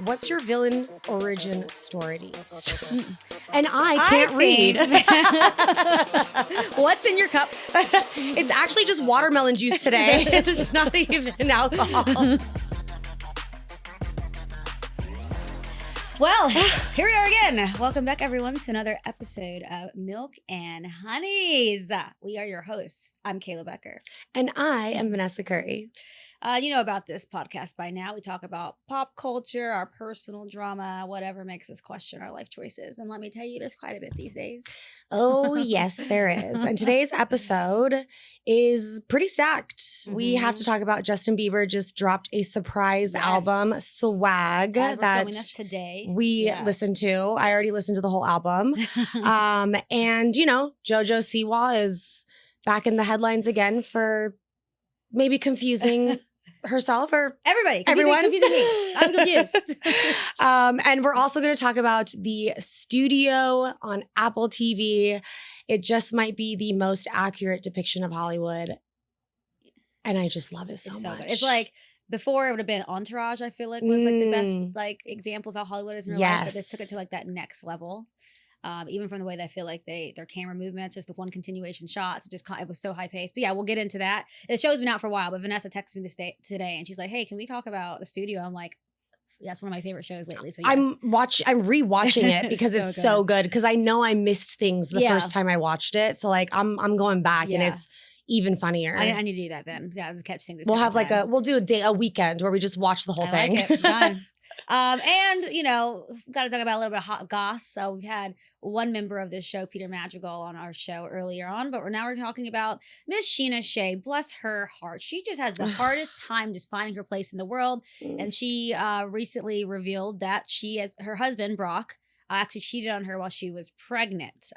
what's your villain origin story? And I can't read. What's in your cup? It's actually just watermelon juice today. It's not even alcohol. Well, here we are again. Welcome back, everyone, to another episode of Milk and Honeys. We are your hosts. I'm Kayla Becker. And I am Vanessa Curry. You know about this podcast by now. We talk about pop culture, our personal drama, whatever makes us question our life choices. And let me tell you, there's quite a bit these days. Oh, yes, there is. And today's episode is pretty stacked. Mm-hmm. We have to talk about Justin Bieber just dropped a surprise album, Swag, As we're that filming this today. we listened to. I already listened to the whole album. And, you know, JoJo Siwa is back in the headlines again for maybe confusing herself or everyone. Confusing me. I'm confused. And we're also going to talk about the studio on Apple TV. It just might be the most accurate depiction of Hollywood. And I just love it so much. Good. It's like before it would have been Entourage, I feel like was like the best like example of how Hollywood is in real life. But this took it to like that next level. Even from the way that I feel like their camera movements, just the one continuation shots, it was so high paced. But yeah, we'll get into that. The show's been out for a while, but Vanessa texted me today, and she's like, "Hey, can we talk about the studio?" I'm like, "That's one of my favorite shows lately." So yes. I'm rewatching it because it's so good. Because I know I missed things the first time I watched it, so like I'm going back and it's even funnier. I need to do that then. Yeah, catch things. We'll have we'll do a weekend where we just watch the whole thing. Like it. Done. And you know, got to talk about a little bit of hot goss. So we've had one member of this show, Peter Madrigal, on our show earlier on, but we're talking about Miss Sheena Shay. Bless her heart. She just has the hardest time just finding her place in the world. And she recently revealed that her husband, Brock, actually cheated on her while she was pregnant.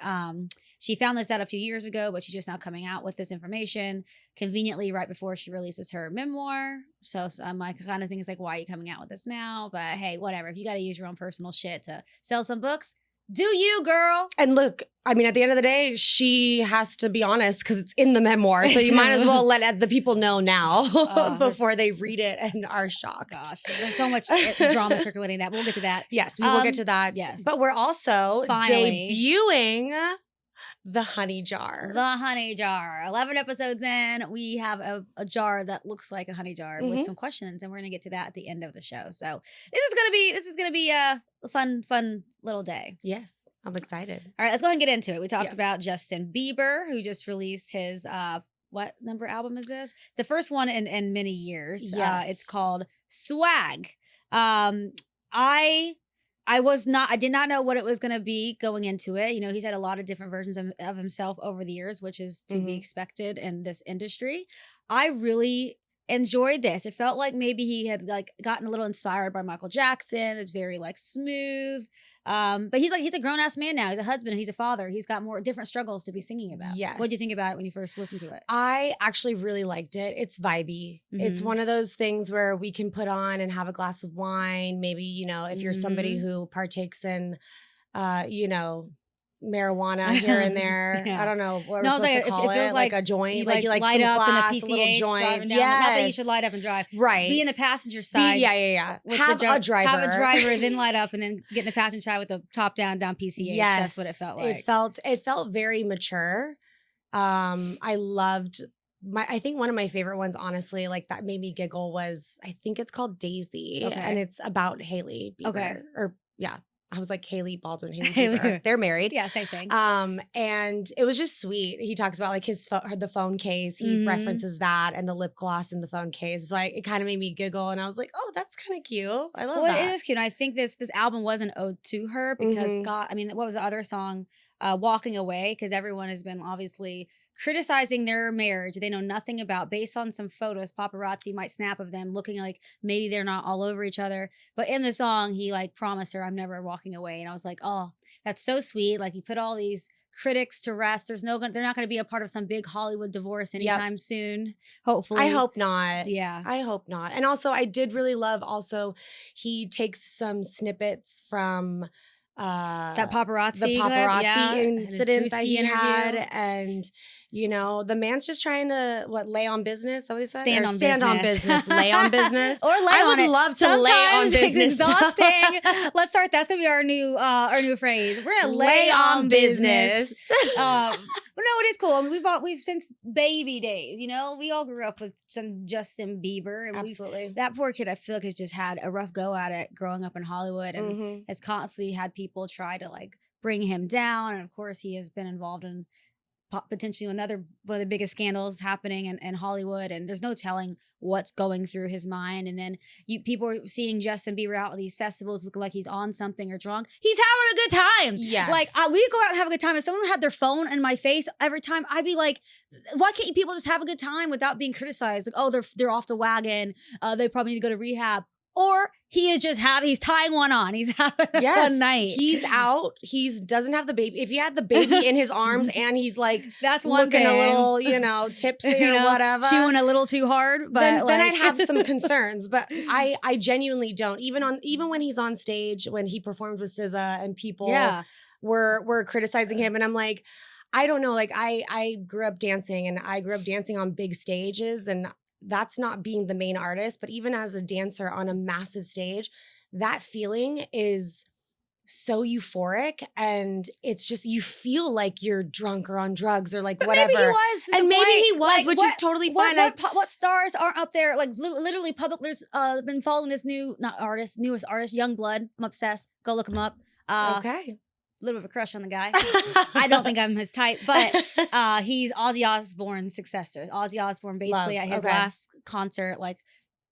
She found this out a few years ago, but she's just now coming out with this information conveniently right before she releases her memoir. So I'm like, kind of things like, why are you coming out with this now? But hey, whatever. If you got to use your own personal shit to sell some books, do you, girl? And look, I mean, at the end of the day, she has to be honest because it's in the memoir. So you might as well let the people know now before they read it and are shocked. Gosh, there's so much drama circulating that. We'll get to that. Yes, we will get to that. Yes. But we're also finally debuting The Honey Jar. The Honey Jar. 11 episodes in, we have a jar that looks like a honey jar with some questions, and we're going to get to that at the end of the show. So this is gonna be a fun little day. Yes, I'm excited. All right, let's go ahead and get into it. We talked about Justin Bieber, who just released his what number album is this? It's the first one in many years. Yes. It's called Swag. I did not know what it was going to be going into it. You know, he's had a lot of different versions of himself over the years, which is to be expected in this industry. I really enjoyed this. It felt like maybe he had like gotten a little inspired by Michael Jackson. It's very like smooth. But he's a grown ass man now. He's a husband and he's a father. He's got more different struggles to be singing about. Yes. What did you think about it when you first listened to it? I actually really liked it. It's vibey. It's one of those things where we can put on and have a glass of wine. Maybe, you know, if you're somebody who partakes in, you know, marijuana here and there. I don't know what we're supposed to call it. Like a joint. Like you light some up glass, in the a little PCH joint. driving down. Not that you should light up and drive. Right. Be in the passenger side. Yeah. Have a driver. Have a driver, then light up, and then get in the passenger side with the top down PCH. Yes. That's what it felt like. It felt very mature. I loved I think one of my favorite ones, honestly, like that made me giggle was, I think it's called Daisy. Okay. And it's about Hailey Bieber. Okay. Or yeah. I was like Hailey Baldwin, Hailey Bieber. They're married. Yeah, same thing. And it was just sweet. He talks about like the phone case. He references that and the lip gloss in the phone case. So it kind of made me giggle, and I was like, oh, that's kind of cute. I love that. It is cute. And I think this album was an ode to her because God. I mean, what was the other song? Walking Away, because everyone has been obviously criticizing their marriage. They know nothing about, based on some photos paparazzi might snap of them looking like maybe they're not all over each other. But in the song, he like promised her, I'm never walking away. And I was like, oh, that's so sweet. Like he put all these critics to rest. They're not going to be a part of some big Hollywood divorce anytime soon. Hopefully. I hope not. Yeah. I hope not. And also I did really love he takes some snippets from that paparazzi, the paparazzi yeah, incident that he interview. had, and you know, the man's just trying to lay on business. Is that what he said? Stand on business. Lay on business, or lay I on would it. love to Sometimes lay on business. It's exhausting. Let's start. That's gonna be our new phrase. We're gonna lay on business. But no, it is cool. I mean, we've since baby days. You know, we all grew up with some Justin Bieber, and Absolutely. that poor kid, I feel like, has just had a rough go at it growing up in Hollywood, and has constantly had people try to like bring him down. And of course, he has been involved in potentially one of the biggest scandals happening in Hollywood, and there's no telling what's going through his mind. And then people are seeing Justin Bieber out at these festivals looking like he's on something or drunk. He's having a good time. Yes. Like we go out and have a good time. If someone had their phone in my face every time, I'd be like, why can't you people just have a good time without being criticized? Like, oh, they're off the wagon. They probably need to go to rehab. Or he is just he's tying one on. He's having a fun night. He's out. Doesn't have the baby. If he had the baby in his arms and he's like, that's one looking thing. a little, tipsy or whatever, chewing a little too hard, but then I'd have some concerns. But I genuinely don't. Even when he's on stage, when he performed with SZA and people were criticizing him, and I'm like, I don't know. Like I grew up dancing, and I grew up dancing on big stages, and that's not being the main artist, but even as a dancer on a massive stage, that feeling is so euphoric, and it's just, you feel like you're drunk or on drugs or like whatever. Maybe he was, and maybe he was, like, which is totally fine. What stars aren't up there? Like literally, public. There's been following this newest artist, Youngblood. I'm obsessed. Go look him up. Okay. Little bit of a crush on the guy. I don't think I'm his type, but he's Ozzy Osbourne's successor. Ozzy Osbourne basically at his last concert, like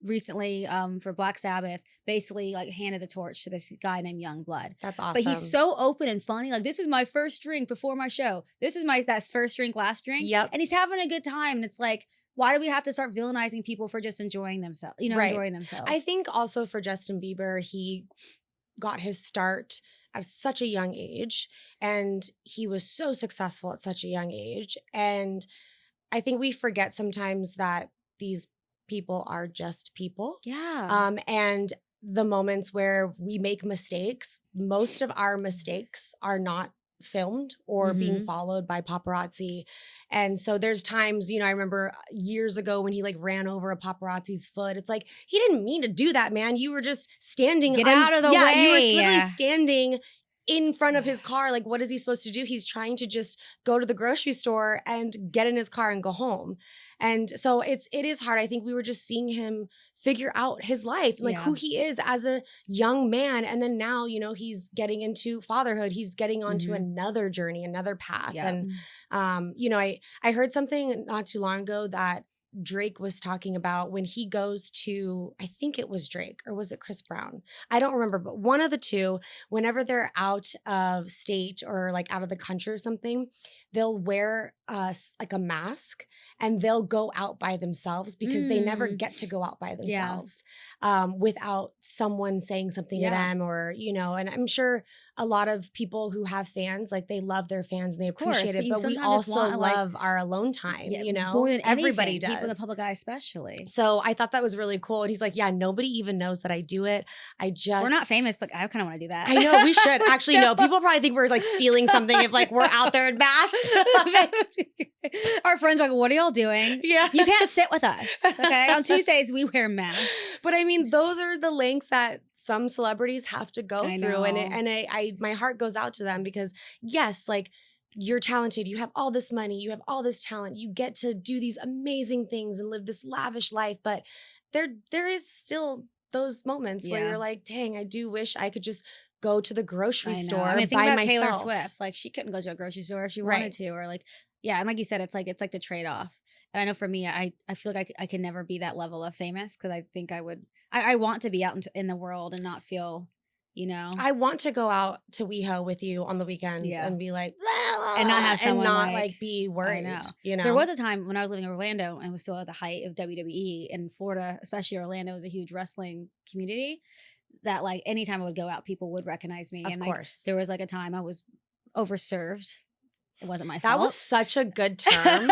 recently for Black Sabbath, basically like handed the torch to this guy named Youngblood. That's awesome. But he's so open and funny. Like, this is my first drink before my show. This is that first drink, last drink. Yep. And he's having a good time. And it's like, why do we have to start villainizing people for just enjoying themselves? Enjoying themselves. I think also for Justin Bieber, he got his start at such a young age, and he was so successful at such a young age. And I think we forget sometimes that these people are just people. Yeah. And the moments where we make mistakes, most of our mistakes are not filmed or being followed by paparazzi. And so there's times, I remember years ago when he like ran over a paparazzi's foot. It's like, he didn't mean to do that, man. You were just standing. Get out of the way. You were literally standing in front of his car. Like, what is he supposed to do? He's trying to just go to the grocery store and get in his car and go home. And so it is hard. I think we were just seeing him figure out his life, like who he is as a young man. And then now, he's getting into fatherhood. He's getting onto another journey, another path. Yeah. And, I heard something not too long ago that Drake was talking about when he goes to, I think it was Drake, or was it Chris Brown? I don't remember, but one of the two, whenever they're out of state or like out of the country or something, they'll wear like a mask, and they'll go out by themselves because they never get to go out by themselves without someone saying something to them, or, and I'm sure a lot of people who have fans, like, they love their fans and they appreciate it, but we also love our alone time, more than everybody does. People in the public eye especially. So I thought that was really cool. And he's like, yeah, nobody even knows that I do it. We're not famous, but I kind of want to do that. I know, we should. Actually, no, people probably think we're like stealing something if like we're out there in masks. Our friends are like, what are y'all doing? Yeah. You can't sit with us. Okay. On Tuesdays, we wear masks. But I mean, those are the lengths that some celebrities have to go through. And my heart goes out to them because, yes, like, you're talented, you have all this money, you have all this talent, you get to do these amazing things and live this lavish life. But there is still those moments where you're like, dang, I do wish I could just go to the grocery store by think about myself. Taylor Swift. Like, she couldn't go to a grocery store if she wanted to, or like, and like you said, it's like the trade-off. And I know for me, I feel like I could never be that level of famous, because I think I want to be out in the world and not feel, I want to go out to WeHo with you on the weekends and be like, and not have someone and not like be worried. I know. There was a time when I was living in Orlando and was still at the height of WWE in Florida, especially Orlando is a huge wrestling community, that like anytime I would go out, people would recognize me. Of course. There was like a time I was overserved It wasn't my That fault. was such a good term.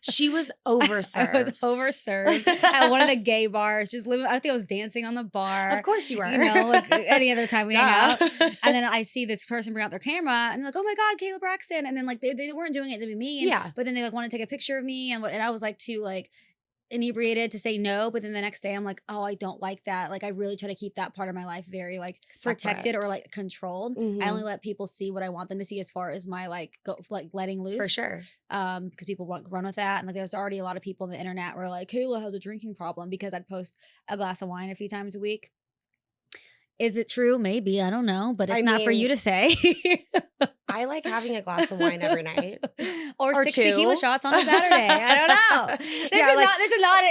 She was overserved. I was overserved at one of the gay bars. Just living. I think I was dancing on the bar. Of course you were. You know, like any other time we hang out. Duh. And then I see this person bring out their camera and they're like, "Oh my God, Kayla Braxton!" And then like they weren't doing it to be mean. Yeah. But then they like want to take a picture of me, and I was like too like inebriated to say no. But then the next day I'm like, oh, I don't like that. Like I really try to keep that part of my life very like protected or like controlled. I only let people see what I want them to see as far as my like letting loose. For sure. Because people run with that. And like there's already a lot of people on the internet where like, Kayla has a drinking problem because I'd post a glass of wine a few times a week. Is it true? Maybe. I don't know. But it's not for you to say. I like having a glass of wine every night. or 6 tequila shots on a Saturday. I don't know.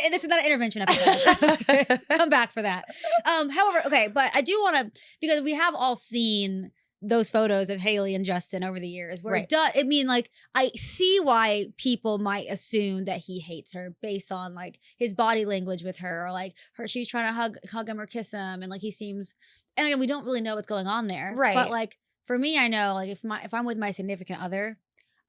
This is not an intervention episode. Come back for that. However, okay, but I do want to, because we have all seen those photos of Haley and Justin over the years where I mean, like, I see why people might assume that he hates her based on like his body language with her, or like she's trying to hug him or kiss him, and like he seems, and again, we don't really know what's going on there. Right. But like for me, I know like if I'm with my significant other,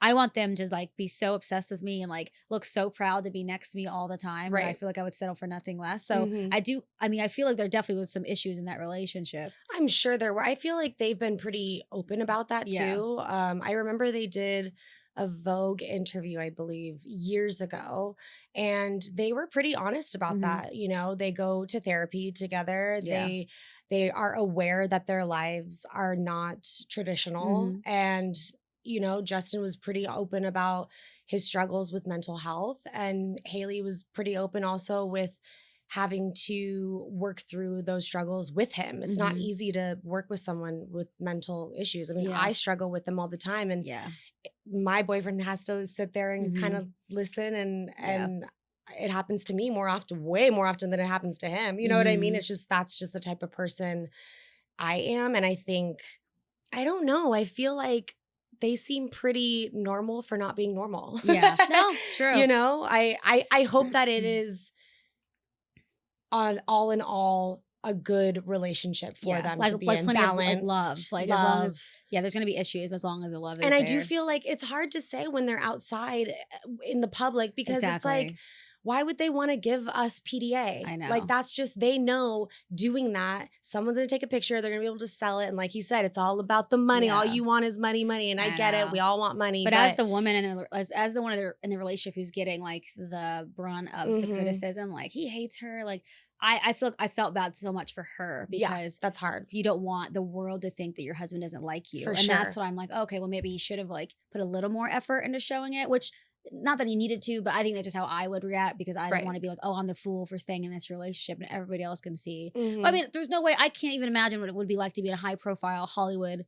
I want them to like be so obsessed with me and like look so proud to be next to me all the time. Right. I feel like I would settle for nothing less. So I feel like there definitely was some issues in that relationship. I'm sure there were. I feel like they've been pretty open about that too. I remember they did a Vogue interview, I believe, years ago, and they were pretty honest about that. You know, they go to therapy together. Yeah. They are aware that their lives are not traditional, and you know, Justin was pretty open about his struggles with mental health, and Haley was pretty open also with having to work through those struggles with him. It's not easy to work with someone with mental issues. I mean, I struggle with them all the time, and my boyfriend has to sit there and kind of listen, and it happens to me way more often than it happens to him. You know what I mean? It's just, that's just the type of person I am. And I think, I don't know, I feel like they seem pretty normal for not being normal. Yeah. No, true. You know, I hope that it is all in all a good relationship for them, to be in balance. Of love. Like as long as there's gonna be issues, but as long as the love is and I there. do feel like it's hard to say when they're outside in the public, because it's like, why would they want to give us PDA? I know. Like, that's just, they know doing that, someone's going to take a picture, they're going to be able to sell it. And like he said, it's all about the money. All you want is money. And I get it. We all want money. But as the woman as the one in the relationship who's getting like the brunt of the criticism, like he hates her. Like I feel like I felt bad so much for her, because that's hard. You don't want the world to think that your husband doesn't like you. And that's what I'm like, okay, well maybe he should have like put a little more effort into showing it, which not that he needed to, but I think that's just how I would react, because I don't want to be like, oh, I'm the fool for staying in this relationship and everybody else can see. But I mean, there's no way, I can't even imagine what it would be like to be in a high profile Hollywood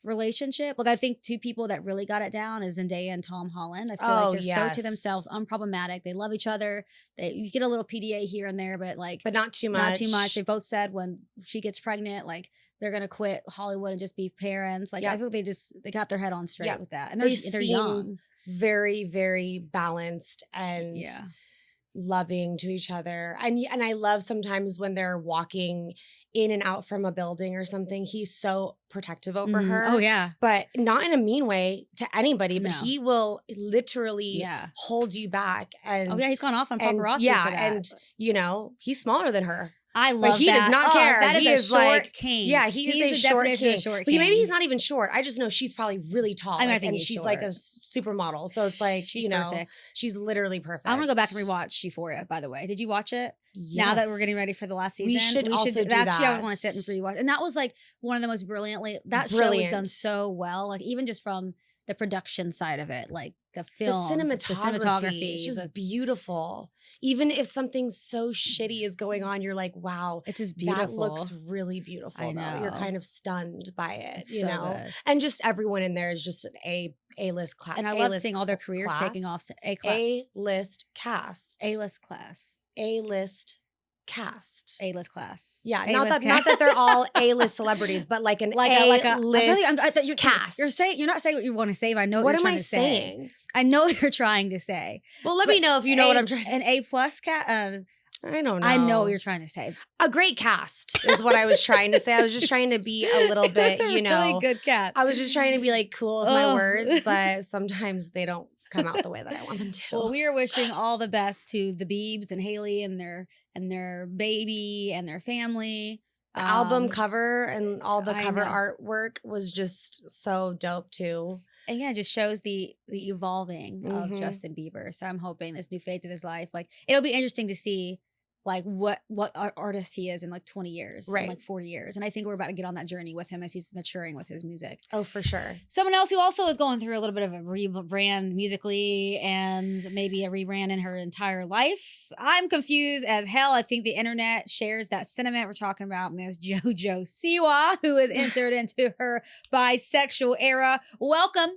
relationship. Like I think two people that really got it down is Zendaya and Tom Holland. I feel like they're so to themselves, unproblematic. They love each other. You get a little PDA here and there, but not too much. Not too much. They both said when she gets pregnant, like they're gonna quit Hollywood and just be parents. Like I feel like they got their head on straight with that, and they're young. Very, very balanced and loving to each other. And I love sometimes when they're walking in and out from a building or something, he's so protective over her. Oh, yeah. But not in a mean way to anybody, but he will literally hold you back. And he's gone off on paparazzi for that. And, you know, he's smaller than her. I love that. He does not care. That is a short king. Yeah, he's a short king. But maybe he's not even short. I just know she's probably really tall. I think she's like a supermodel. So it's like, she's perfect. She's literally perfect. I'm going to go back and rewatch Euphoria, by the way. Did you watch it? Yes. Now that we're getting ready for the last season. We should also do that. Actually, I would want to sit and rewatch. And that was like one of the most brilliantly, show was done so well. Like even just from the production side of it, like the film, the cinematography, it's just beautiful. Even if something so shitty is going on, you're like, wow, it's just beautiful. That looks really beautiful. I know. You're kind of stunned by it, it's you know? Good. And just everyone in there is just an A-list class. And I love seeing all their careers taking off. A-list cast. A-list class. A-list cast. A-list class. Yeah, not that they're all A-list celebrities, but like an A-list cast. You're not saying what you want to say, but I know what you're trying to say. What am I saying? I know what you're trying to say. Well, let me know if you know what I'm trying to say. An A-plus cast? I don't know. I know what you're trying to say. A great cast is what I was trying to say. I was just trying to be a little bit, That's a really good cat. I was just trying to be like cool with my words, but sometimes they don't come out the way that I want them to. Well, we are wishing all the best to the Biebs and Haley and their baby and their family. The album cover and all the cover know. artwork was just so dope too. And yeah, it just shows the evolving of Justin Bieber. So I'm hoping this new phase of his life, like it'll be interesting to see like what artist he is in like 20 years, right? In like 40 years. And I think we're about to get on that journey with him as he's maturing with his music. Oh, for sure. Someone else who also is going through a little bit of a rebrand musically and maybe a rebrand in her entire life. I'm confused as hell. I think the internet shares that sentiment. We're talking about Miss JoJo Siwa, who has entered into her bisexual era. Welcome.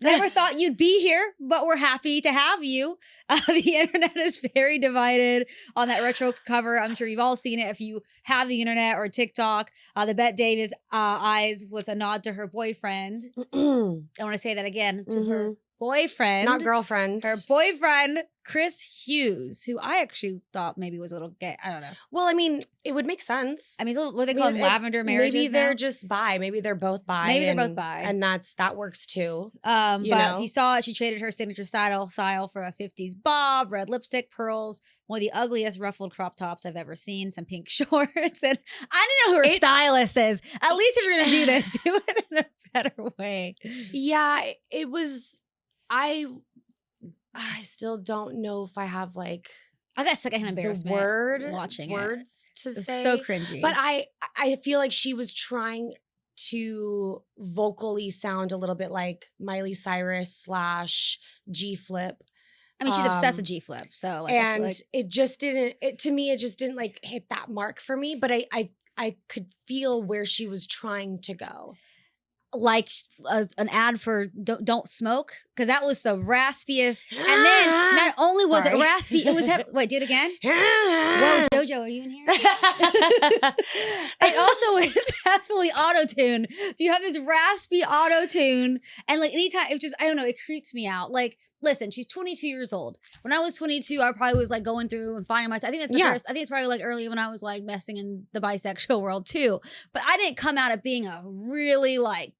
Never thought you'd be here, but we're happy to have you. The internet is very divided on that retro cover. I'm sure you've all seen it if you have the internet or TikTok. The Bette Davis eyes with a nod to her boyfriend. I want to say that again, to her boyfriend. Not girlfriend. Her boyfriend, Chris Hughes, who I actually thought maybe was a little gay. I don't know. Well, I mean, it would make sense. I mean, what they call them, lavender marriages. Maybe they're now? Just bi. Maybe they're both bi. Maybe they're both bi. And that works too. But if you saw it, she traded her signature style for a 50s bob, red lipstick, pearls, one of the ugliest ruffled crop tops I've ever seen, some pink shorts. And I didn't know who her stylist is. At least if you're going to do this, do it in a better way. Yeah, it was... I still don't know if I have like I got secondhand embarrassment watching words to say. So cringy. But I feel like she was trying to vocally sound a little bit like Miley Cyrus / G Flip. I mean, she's obsessed with G Flip, so like, and like it just didn't. To me, it just didn't like hit that mark for me. But I could feel where she was trying to go. Like an ad for don't smoke, because that was the raspiest. And then not only was it raspy, it was wait, do it again. Whoa, JoJo, are you in here? It also is heavily auto-tuned. So you have this raspy auto-tune, and like anytime it just, I don't know, it creeps me out. Like, listen, she's 22 years old. When I was 22, I probably was like going through and finding myself. I think that's the first. I think it's probably like early when I was like messing in the bisexual world too. But I didn't come out of being a really like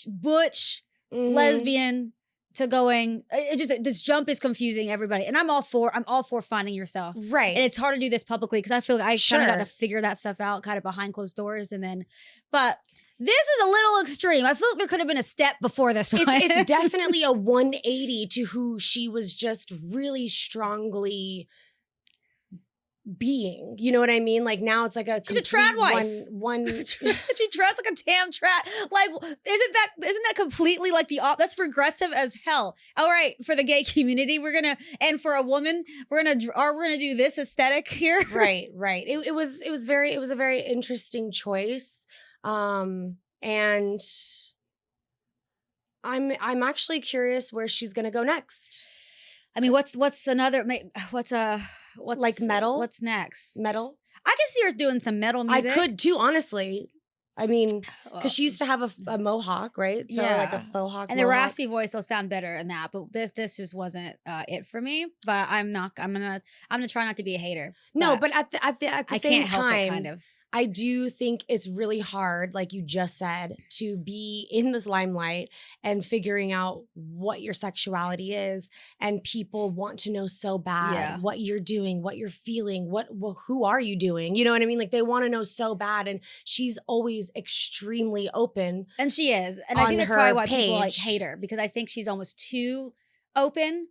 butch lesbian to going. It just, this jump is confusing everybody, and I'm all for finding yourself, right? And it's hard to do this publicly because I feel like I kind of got to figure that stuff out kind of behind closed doors, and then, but this is a little extreme. I feel like there could have been a step before this one. It's definitely a 180 to who she was just really strongly being, you know what I mean? Like now it's like she's a trad wife. She dressed like a damn trad. Like isn't that completely like that's progressive as hell. All right, for the gay community, and for a woman, we're gonna do this aesthetic here. Right. It was a very interesting choice, and I'm actually curious where she's gonna go next. I mean, what's like metal? What's next? Metal? I can see her doing some metal music. I could too, honestly. I mean, because she used to have a mohawk, right? So like a faux hawk. And the raspy voice will sound better in that. But this just wasn't it for me. But I'm gonna try not to be a hater. No, but at the same time, kind of. I do think it's really hard, like you just said, to be in this limelight and figuring out what your sexuality is, and people want to know so bad what you're doing, what you're feeling, who are you doing? You know what I mean? Like they want to know so bad, and she's always extremely open, and she is, and I think that's probably why people like hate her, because I think she's almost too open.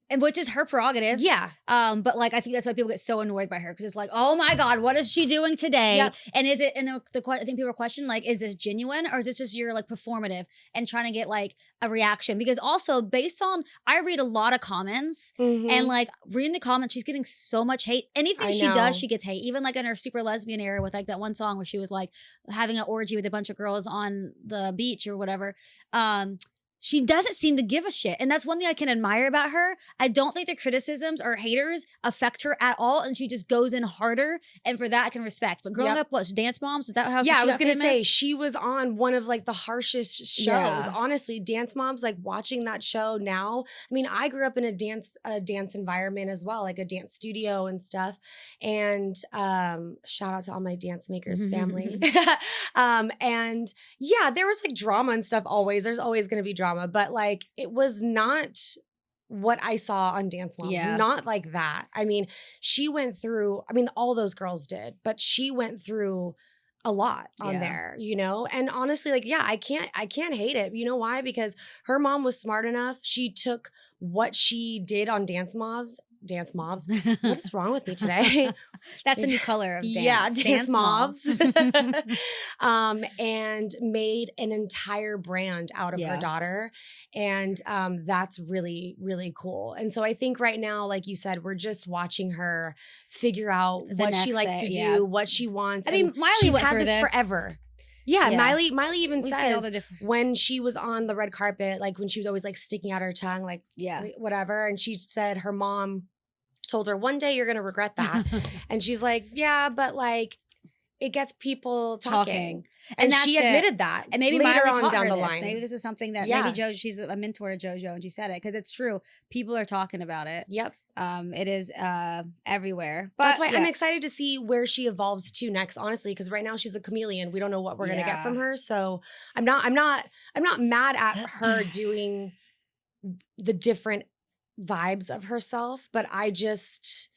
And which is her prerogative. Yeah. But like, I think that's why people get so annoyed by her, because it's like, oh my God, what is she doing today? Yep. And is it, and I think people question, like, is this genuine, or is this just your like performative and trying to get like a reaction? Because also based on, I read a lot of comments, and like reading the comments, she's getting so much hate. Anything she does, she gets hate. Even like in her super lesbian era with like that one song where she was like having an orgy with a bunch of girls on the beach or whatever. she doesn't seem to give a shit. And that's one thing I can admire about her. I don't think the criticisms or haters affect her at all. And she just goes in harder. And for that, I can respect. But growing up, what, Dance Moms? Is that how Yeah, she I was got going to famous? say, she was on one of like the harshest shows. Yeah. Honestly, Dance Moms, like watching that show now. I mean, I grew up in a dance environment as well, like a dance studio and stuff. And shout out to all my dance makers family. And yeah, there was like drama and stuff always. There's always going to be drama. But like, it was not what I saw on Dance Moms. Yeah. Not like that. I mean, she went through, I mean, all those girls did, but she went through a lot on there, you know? And honestly, like, yeah, I can't hate it. You know why? Because her mom was smart enough. She took what she did on Dance Moms. What is wrong with me today? That's a new color of dance. Yeah, Dance Mobs. Mobs. And made an entire brand out of her daughter. And that's really, really cool. And so I think right now, like you said, we're just watching her figure out what she likes to do, what she wants. I mean, Miley she's went had through this forever. Yeah, Miley even says when she was on the red carpet, like when she was always like sticking out her tongue, like whatever. And she said her mom told her, one day you're going to regret that. And she's like, yeah, but like it gets people talking. And she admitted that. And maybe later Miley on down the line. Maybe this is something that maybe JoJo, she's a mentor to JoJo and she said it because it's true. People are talking about it. Yep. It is everywhere. But that's why I'm excited to see where she evolves to next, honestly, because right now she's a chameleon. We don't know what we're gonna get from her. So I'm not mad at her doing the different vibes of herself, but I just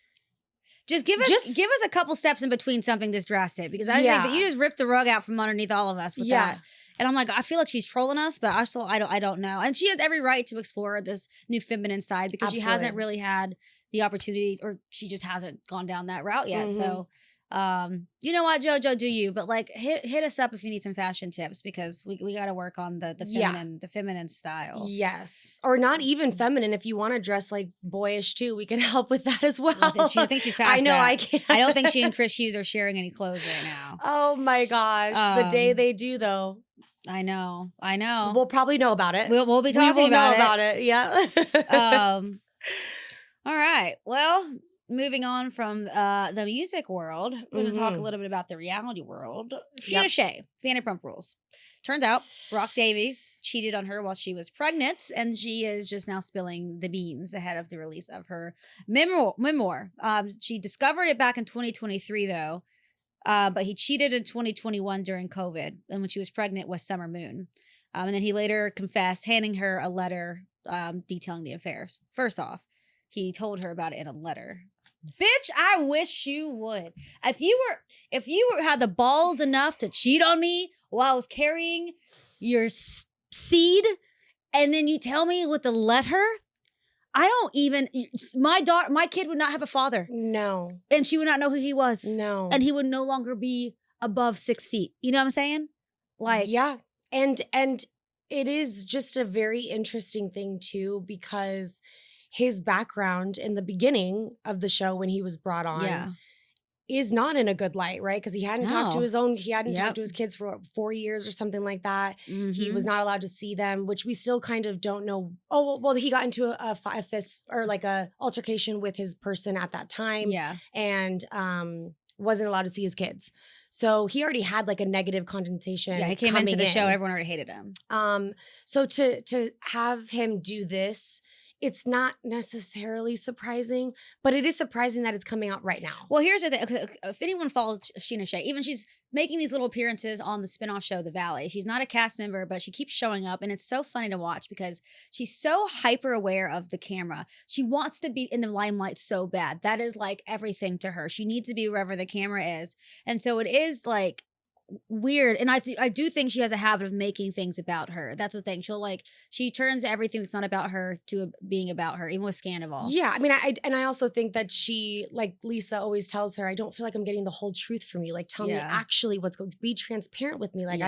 give us a couple steps in between something this drastic, because I think that you just ripped the rug out from underneath all of us with that. And I'm like, I feel like she's trolling us, but I don't know. And she has every right to explore this new feminine side because she hasn't really had the opportunity, or she just hasn't gone down that route yet. So you know what, JoJo, do you? But like hit us up if you need some fashion tips, because we got to work on the feminine style. Yes, or not even feminine. If you want to dress like boyish too, we can help with that as well. I think she's past I know that. I can't. I don't think she and Chris Hughes are sharing any clothes right now. Oh my gosh, the day they do though. I know. We'll probably know about it. We'll be talking about it. Yeah. All right. Well, moving on from the music world, we're going to talk a little bit about the reality world. Sheena Shay, Vanderpump Rules. Turns out Brock Davies cheated on her while she was pregnant, and she is just now spilling the beans ahead of the release of her memoir. She discovered it back in 2023, though, but he cheated in 2021 during COVID, and when she was pregnant was Summer Moon. And then he later confessed, handing her a letter detailing the affairs. First off, he told her about it in a letter. Bitch, I wish you would. If you had the balls enough to cheat on me while I was carrying your seed, and then you tell me with the letter, I don't even, my kid would not have a father. No. And she would not know who he was. No. And he would no longer be above 6 feet. You know what I'm saying? Like, yeah. And it is just a very interesting thing too, because his background in the beginning of the show when he was brought on is not in a good light, right? Because he hadn't talked to his kids for 4 years or something like that. He was not allowed to see them, which we still kind of don't know. Oh, well, he got into a fist or like a altercation with his person at that time. Yeah. And wasn't allowed to see his kids. So he already had like a negative connotation. Yeah, he came into the show, everyone already hated him. So to have him do this, it's not necessarily surprising, but it is surprising that it's coming out right now. Well, here's the thing. If anyone follows Sheena Shay, even she's making these little appearances on the spinoff show, The Valley. She's not a cast member, but she keeps showing up, and it's so funny to watch because she's so hyper aware of the camera. She wants to be in the limelight so bad. That is like everything to her. She needs to be wherever the camera is. And so it is like weird, and I do think she has a habit of making things about her. That's the thing. She turns everything that's not about her to being about her, even with Scandival. Yeah, I mean, I also think that she, like Lisa always tells her, I don't feel like I'm getting the whole truth from you. Like, tell me actually what's going. Be transparent with me. Like,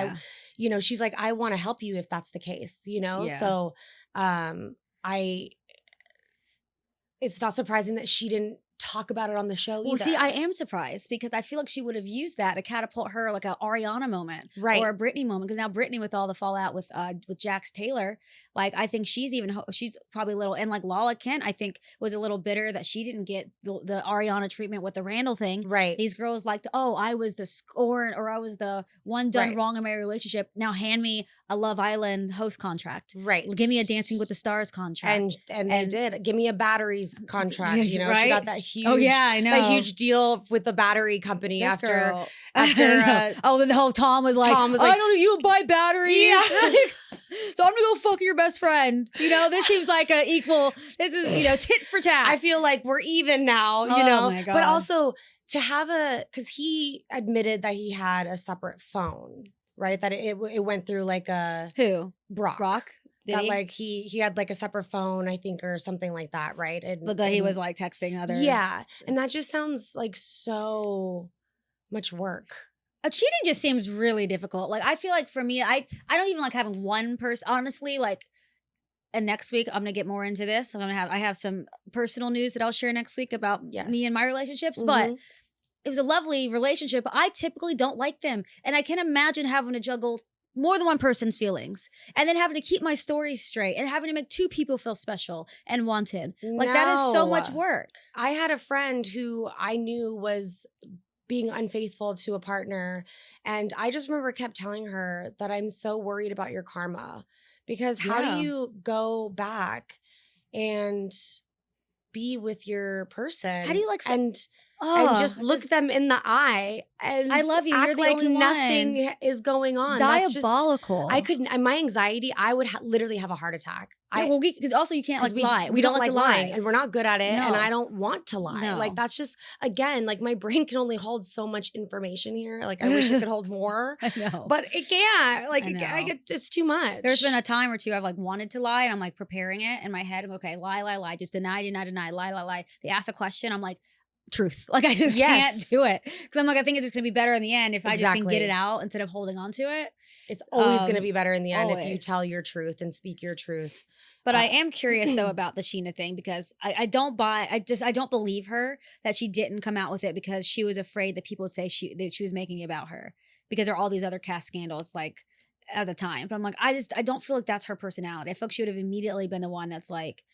she's like, I want to help you if that's the case. So, it's not surprising that she didn't talk about it on the show either. Well, see, I am surprised because I feel like she would have used that to catapult her like a Ariana moment, Right. or a Britney moment. Because now Britney, with all the fallout with Jax Taylor, like I think she's probably a little, and like Lala Kent, I think was a little bitter that she didn't get the Ariana treatment with the Randall thing. Right. These girls like, oh, I was the scorn, or I was the one done wrong in my relationship. Now hand me a Love Island host contract. Right. Give me a Dancing with the Stars contract. And they did. Give me a batteries contract. You know, right? She got that huge. Oh yeah, I know. That huge deal with the battery company This after. girl. Oh, then the whole Tom was like, I don't know, you don't buy batteries. Yeah. So I'm gonna go fuck your best friend. You know, this seems like an equal. This is, you know, tit for tat. I feel like we're even now. You Oh know, my God. but also to have because he admitted that he had a separate phone, right? That it went through like a Who? Brock. Did That he? like he had like a separate phone, I think, or something like that, right? But that he was like texting other. Yeah, and that just sounds like so much work. Cheating just seems really difficult. Like I feel like for me, I don't even like having one person. Honestly, like. And next week, I'm gonna get more into this. I have some personal news that I'll share next week about me and my relationships. But it was a lovely relationship. But I typically don't like them, and I can't imagine having to juggle more than one person's feelings, and then having to keep my stories straight, and having to make two people feel special and wanted. Like that is so much work. I had a friend who I knew was being unfaithful to a partner, and I just remember kept telling her that I'm so worried about your karma. Because how do you go back and be with your person? How do you like and just look them in the eye and I love you. Act You're the like only nothing one. is going on. Diabolical. I couldn't. My anxiety. I would literally have a heart attack. Because also you can't like lie. We don't like lying, lie. and we're not good at it. No. And I don't want to lie. No. Like that's just again, like my brain can only hold so much information here. Like I wish it could hold more. I know, but it can't. Like it's too much. There's been a time or two I've like wanted to lie, and I'm like preparing it in my head. I'm okay, lie, just deny, lie. They ask a question, I'm like, truth. Like I just can't do it because I'm like, I think it's just gonna be better in the end if I just can get it out instead of holding on to it. It's always gonna be better in the end if you always. tell your truth and speak your truth. But I am curious though about the Sheena thing because I don't believe her that she didn't come out with it because she was afraid that people would say that she was making it about her because there are all these other cast scandals like at the time. But I'm like, I don't feel like that's her personality. I feel like she would have immediately been the one that's like.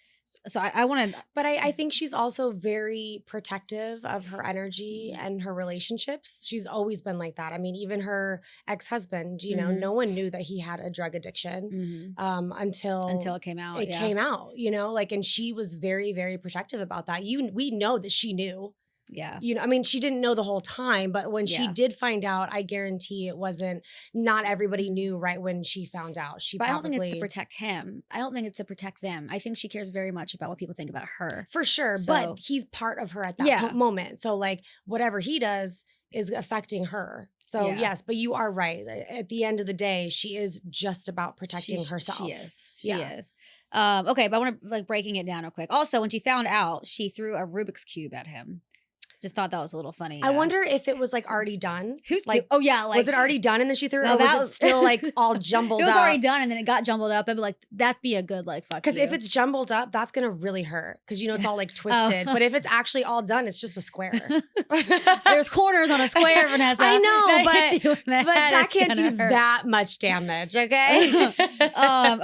So I want to, but I think she's also very protective of her energy and her relationships. She's always been like that. I mean, even her ex-husband, you know, no one knew that he had a drug addiction until it came out. It came out, you know, like, and she was very, very protective about that. We know that she knew. Yeah. You know, I mean, she didn't know the whole time, but when she did find out, I guarantee it wasn't, not everybody knew right when she found out. But I don't think it's to protect him. I don't think it's to protect them. I think she cares very much about what people think about her. For sure. So, but he's part of her at that moment. So like whatever he does is affecting her. So yes, but you are right. At the end of the day, she is just about protecting herself. She is. She is. Okay, but I want to like breaking it down real quick. Also, when she found out, she threw a Rubik's Cube at him. Just thought that was a little funny. I wonder if it was like already done. Who's like? Oh yeah, like was it already done and then she threw it? Or was it still like all jumbled up? It was already done and then it got jumbled up. I'd be like, that'd be a good like fuck. Because if it's jumbled up, that's gonna really hurt. Because you know it's all like twisted. But if it's actually all done, it's just a square. There's corners on a square, Vanessa. I know, but that can't do that much damage. Okay.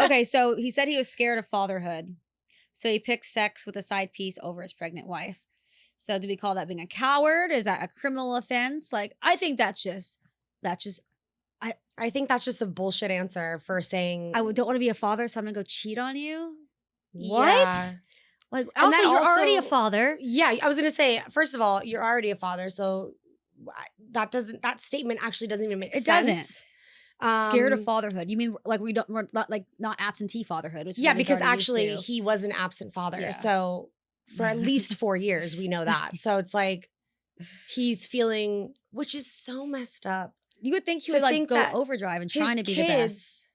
Okay, so he said he was scared of fatherhood, so he picked sex with a side piece over his pregnant wife. So do we call that being a coward? Is that a criminal offense? Like, I think that's just, I think that's just a bullshit answer for saying I don't want to be a father, so I'm gonna go cheat on you. What? Yeah. Like, also, you're already a father. Yeah, I was gonna say, first of all, you're already a father, so that statement actually doesn't even make sense. It doesn't. Scared of fatherhood. You mean like we're not absentee fatherhood? Which because actually he was an absent father. Yeah. So for at least 4 years, we know that. So it's like he's feeling, which is so messed up. You would think he would like go overdrive and trying to be the best.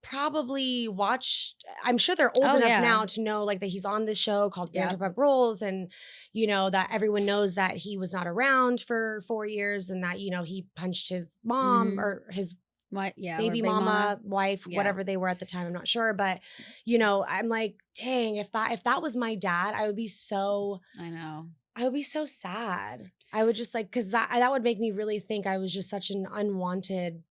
Probably watch. I'm sure they're old enough now to know like that he's on this show called Vanderpump Rules, and you know that everyone knows that he was not around for 4 years, and that you know he punched his mom or his baby mama, wife, whatever they were at the time. I'm not sure, but you know, I'm like, dang, if that was my dad, I would be so. I know. I would be so sad. I would just like, because that would make me really think I was just such an unwanted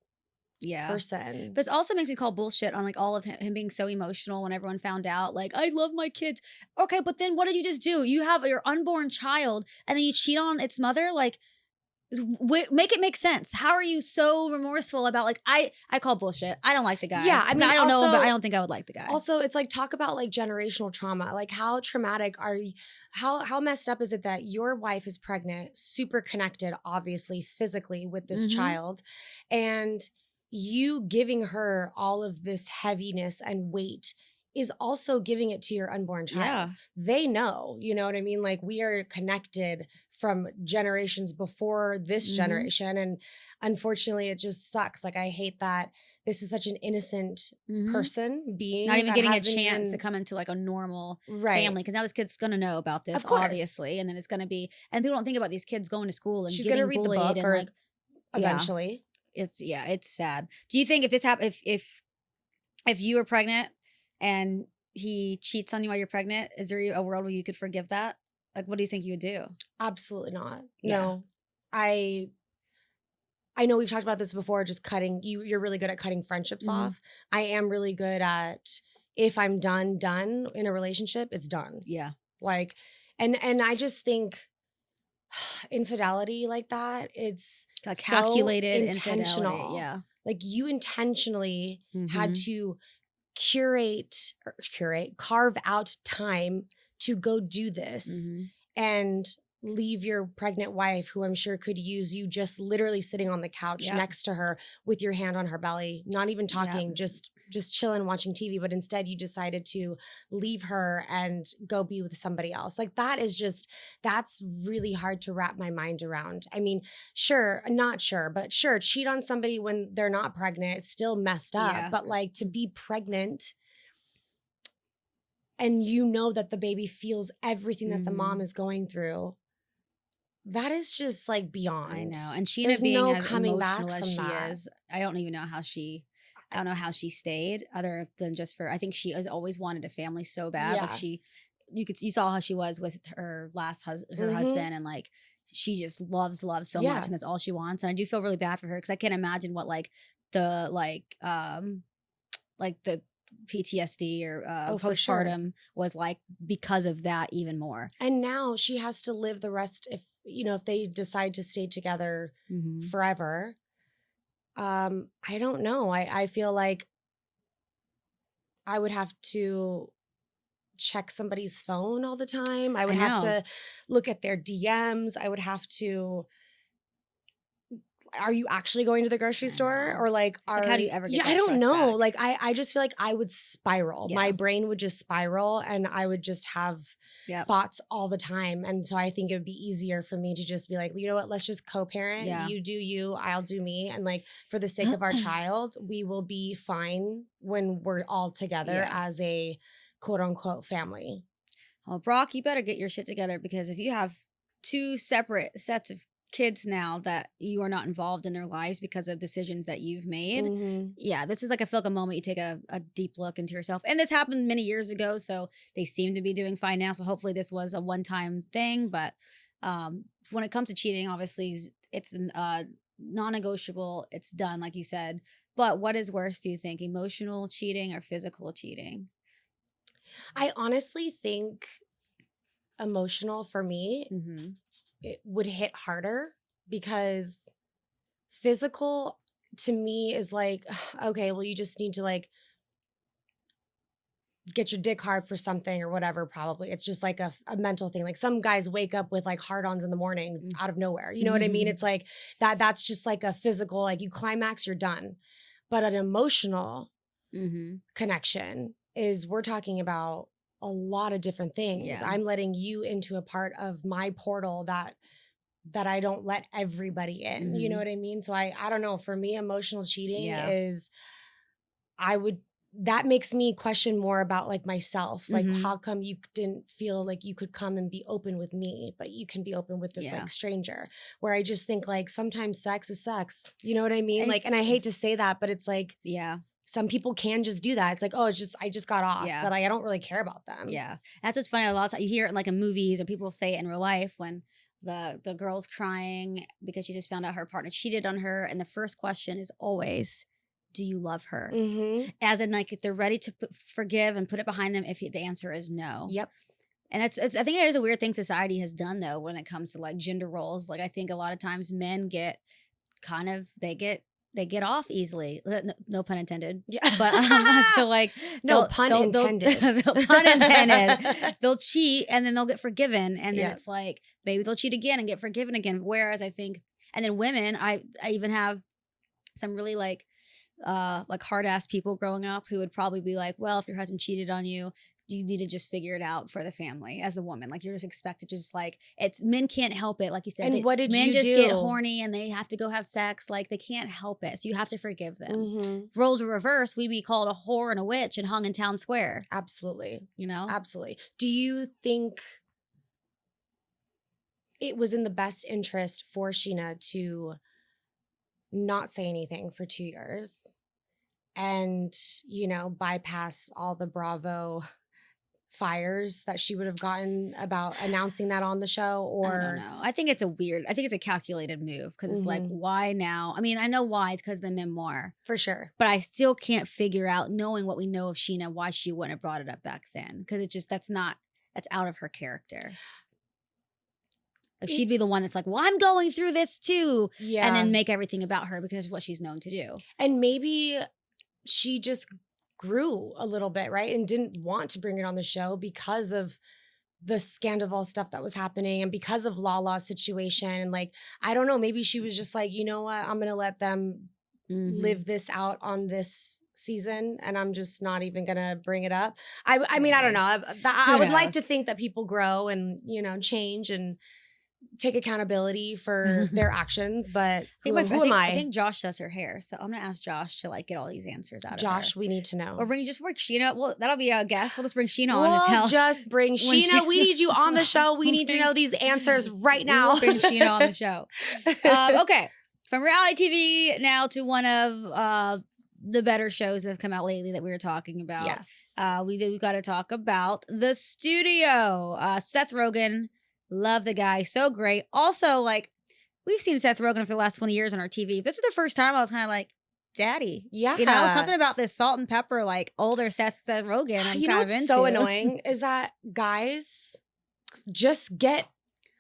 person. But it also makes me call bullshit on like all of him being so emotional when everyone found out, like, I love my kids. Okay, but then what did you just do? You have your unborn child and then you cheat on its mother? Like, make it make sense. How are you so remorseful about like I call bullshit. I don't like the guy. Yeah, I mean, I don't also, know, but I don't think I would like the guy. Also, it's like talk about like generational trauma. Like how traumatic are you? How messed up is it that your wife is pregnant, super connected, obviously physically with this child, and you giving her all of this heaviness and weight is also giving it to your unborn child. Yeah. They know, you know what I mean? Like we are connected from generations before this generation. And unfortunately, it just sucks. Like I hate that this is such an innocent person being. Not even getting a chance to come into like a normal family. Because now this kid's going to know about this, obviously. And then it's going to be, and people don't think about these kids going to school and she's getting going to read bullied the book and or like, eventually. It's sad. Do you think if this happened, if you were pregnant and he cheats on you while you're pregnant, is there a world where you could forgive that? Like, what do you think you would do? Absolutely not. Yeah. No, I know we've talked about this before. Just cutting you're really good at cutting friendships off. I am really good at if I'm done in a relationship, it's done. Yeah. Like, and I just think infidelity like that, it's like calculated, so intentional. Yeah. Like you intentionally had to carve out time to go do this and leave your pregnant wife, who I'm sure could use you just literally sitting on the couch next to her with your hand on her belly, not even talking, just chilling, watching TV. But instead you decided to leave her and go be with somebody else. Like that's really hard to wrap my mind around. I mean, not sure, but cheat on somebody when they're not pregnant. It's still messed up. Yeah. But like to be pregnant and you know that the baby feels everything that the mom is going through, that is just like beyond. I know. And Sheena being as emotional as she is, I don't even know how she stayed, other than just for, I think she has always wanted a family so bad. Yeah. Like you saw how she was with her husband, and like she just loves so much, and that's all she wants. And I do feel really bad for her because I can't imagine what like the PTSD or postpartum was like because of that even more. And now she has to live the rest, if they decide to stay together forever. I don't know. I feel like I would have to check somebody's phone all the time. I would have to look at their DMs. I would have to, are you actually going to the grocery store? Or like, how do you ever get that I don't know. back? Like, I just feel like I would spiral. Yeah. My brain would just spiral and I would just have thoughts all the time. And so I think it would be easier for me to just be like, you know what, let's just co-parent. Yeah. You do you, I'll do me. And like, for the sake of our child, we will be fine when we're all together as a quote unquote family. Well, Brock, you better get your shit together, because if you have two separate sets of kids now that you are not involved in their lives because of decisions that you've made, this is like, I feel like a moment you take a deep look into yourself. And this happened many years ago, so they seem to be doing fine now, so hopefully this was a one-time thing. But when it comes to cheating, obviously it's non-negotiable. It's done, like you said. But what is worse, do you think, emotional cheating or physical cheating? I honestly think emotional for me, it would hit harder, because physical to me is like, okay, well, you just need to like get your dick hard for something or whatever. Probably it's just like a mental thing. Like some guys wake up with like hard-ons in the morning out of nowhere. You know what I mean? It's like that's just like a physical, like you climax, you're done. But an emotional connection is, we're talking about a lot of different things. Yeah. I'm letting you into a part of my portal that I don't let everybody in. You know what I mean? So I don't know. For me, emotional cheating is, I would that makes me question more about like myself. Like, Mhm. how come you didn't feel like you could come and be open with me, but you can be open with this Yeah. like stranger? Where I just think like sometimes sex is sex. You know what I mean? And Like, and I hate to say that, but it's like Yeah. some people can just do that. It's like, oh, it's just I just got off, Yeah. but like, I don't really care about them. Yeah. That's what's funny. A lot of times you hear it like in movies or people say it in real life when the girl's crying because she just found out her partner cheated on her. And the first question is always, do you love her? Mm-hmm. As in, like, if they're ready to forgive and put it behind them if the answer is no. Yep. And it's I think it is a weird thing society has done, though, when it comes to, like, gender roles. Like, I think a lot of times men get kind of, they get off easily. No pun intended. Yeah. But I feel like No pun intended. pun intended. They'll cheat and then they'll get forgiven. And then Yeah. it's like, maybe they'll cheat again and get forgiven again. Whereas I think, and then women, I even have some really like hard ass people growing up who would probably be like, well, if your husband cheated on you, you need to just figure it out for the family as a woman. Like, you're just expected to just like, it's men can't help it. Like you said, And what did men you just do? get horny and they have to go have sex. Like, they can't help it. So you have to forgive them. Mm-hmm. If roles were reversed, we'd be called a whore and a witch and hung in town square. Absolutely. You know? Absolutely. Do you think it was in the best interest for Sheena to not say anything for 2 years and, you know, bypass all the Bravo fires that she would have gotten about announcing that on the show? Or I don't know. I think it's a calculated move because it's like, why now? I mean, I know why. It's because of the memoir. For sure. But I still can't figure out, knowing what we know of Sheena, why she wouldn't have brought it up back then. Because it just, that's out of her character. Like, she'd be the one that's like, well, I'm going through this too. Yeah. And then make everything about her because of what she's known to do. And maybe she just grew a little bit, right? And didn't want to bring it on the show because of the Scandival stuff that was happening and because of Lala's situation. And like, I don't know, maybe she was just like, you know what? I'm going to let them live this out on this season and I'm just not even going to bring it up. I mean, I don't know. I would like to think that people grow and, you know, change and take accountability for their actions, but who am I? I think Josh does her hair, so I'm gonna ask Josh to like get all these answers out of her. Josh, we need to know. Or bring Sheena. Well, that'll be a guest. We'll just bring Sheena we'll on to tell. Just bring Sheena. We need you on the show. We need to know these answers right now. We'll bring Sheena on the show. Okay, from reality TV now to one of the better shows that have come out lately that we were talking about. Yes, we got to talk about The Studio. Seth Rogen. Love the guy. So great. Also, like, we've seen Seth Rogen for the last 20 years on our TV. This is the first time I was kind of like, Daddy. Yeah. You know, something about this salt and pepper, like, older Seth Rogen I'm you kind know of what's into. so annoying is that guys just get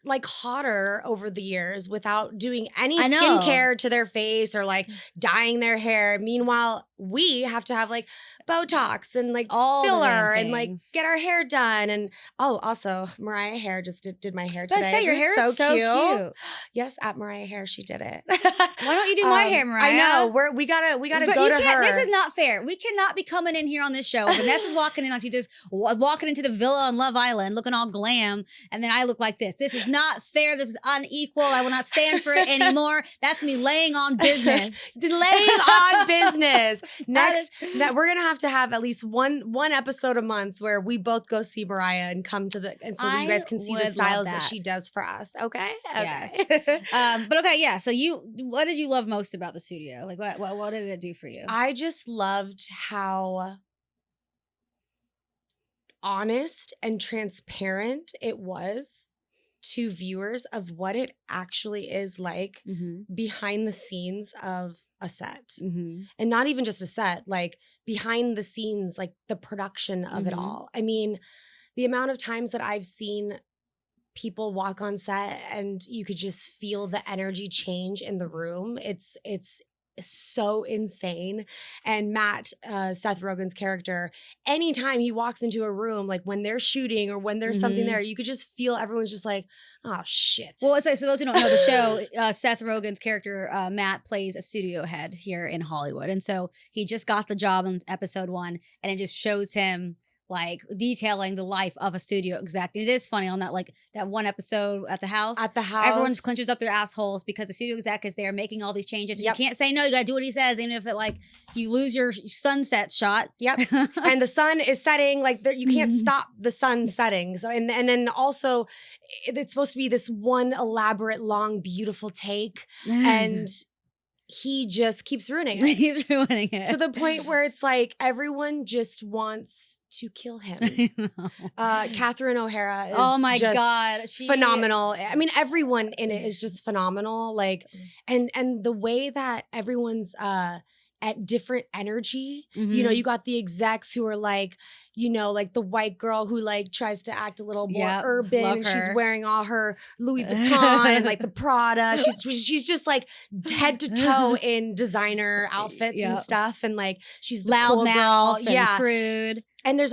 like hotter over the years without doing any skincare to their face or like dyeing their hair. Meanwhile, we have to have like Botox and like all filler and like get our hair done. And also Mariah Hair just did my hair today. But say your hair is so cute. Yes, at Mariah Hair she did it. Why don't you do my hair, Mariah? I know. We gotta go to her. This is not fair. We cannot be coming in here on this show. Vanessa's walking in like she just walking into the villa on Love Island, looking all glam, and then I look like this. This is not fair. This is unequal. I will not stand for it anymore. That's me laying on business. Laying on business. Next, that we're gonna have to have at least one episode a month where we both go see Mariah and come to and so that you guys can see the styles that she does for us. Okay. Yes. But okay, yeah. So what did you love most about The Studio? Like, what did it do for you? I just loved how honest and transparent it was to viewers of what it actually is like behind the scenes of a set. And not even just a set, like behind the scenes, like the production of it all. I mean, the amount of times that I've seen people walk on set and you could just feel the energy change in the room. It's so insane. And Matt, Seth Rogen's character, anytime he walks into a room, like when they're shooting or when there's something there, you could just feel everyone's just like, oh shit. Well, so those who don't know the show, Seth Rogen's character, Matt, plays a studio head here in Hollywood. And so he just got the job in episode 1 and it just shows him like detailing the life of a studio exec. And it is funny on that, like that one episode at the house. At the house. Everyone just clenches up their assholes because the studio exec is there making all these changes. And Yep. you can't say no, you gotta do what he says, even if it like you lose your sunset shot. Yep. And the sun is setting, like you can't stop the sun setting. So and then also it's supposed to be this one elaborate, long, beautiful take. And he just keeps ruining it. He's ruining it. To the point where it's like everyone just wants to kill him. Catherine O'Hara is oh my just God. phenomenal. I mean, everyone in it is just phenomenal. Like, and the way that everyone's at different energy. You know, you got the execs who are like, you know, like the white girl who like tries to act a little more urban and she's wearing all her Louis Vuitton and like the Prada. She's just like head to toe in designer outfits and stuff. And like she's the loud cool mouth girl. and crude. And there's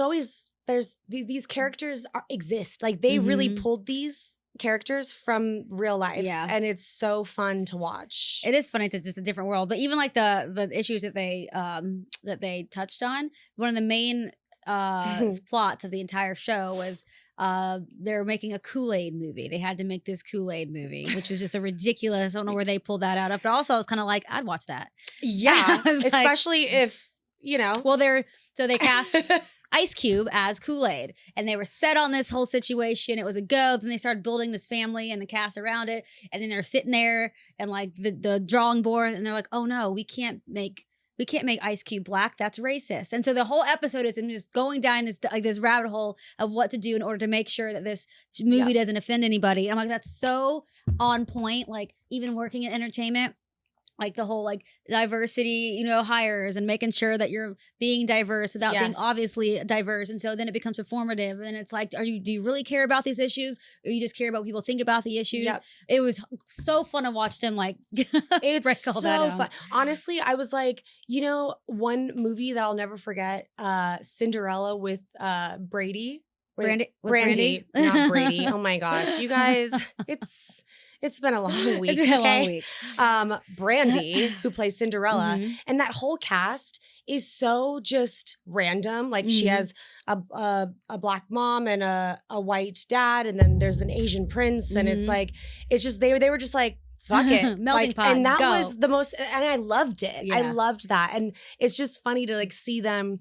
these characters exist. Like they really pulled these characters from real life. Yeah. And it's so fun to watch. It is funny. It's just a different world. But even like the issues that they touched on, one of the main plots of the entire show was they're making a Kool-Aid movie. They had to make this Kool-Aid movie, which was just a ridiculous. I don't know where they pulled that out of. But also I was kind of like, I'd watch that. Yeah. Especially if, you know. Well, they cast Ice Cube as Kool-Aid. And they were set on this whole situation. It was a go. Then they started building this family and the cast around it. And then they're sitting there and like the drawing board and they're like, oh no, we can't make Ice Cube black. That's racist. And so the whole episode is them just going down this rabbit hole of what to do in order to make sure that this movie doesn't offend anybody. I'm like, that's so on point. Like even working in entertainment, like the whole like diversity, you know, hires and making sure that you're being diverse without being obviously diverse. And so then it becomes performative. And it's like, do you really care about these issues? Or you just care about what people think about the issues? Yep. It was so fun to watch them like it's break all so that down. Fun. Honestly, I was like, you know, one movie that I'll never forget, Cinderella with Brady. Brandy, not Brady. Oh my gosh, you guys, it's been a long week. It's been a long week. Brandy, who plays Cinderella, and that whole cast is so just random. Like she has a black mom and a white dad, and then there's an Asian prince, and it's like it's just they were just like, fuck it. Melting pot. And that go. was the most, and I loved it. Yeah. I loved that. And it's just funny to like see them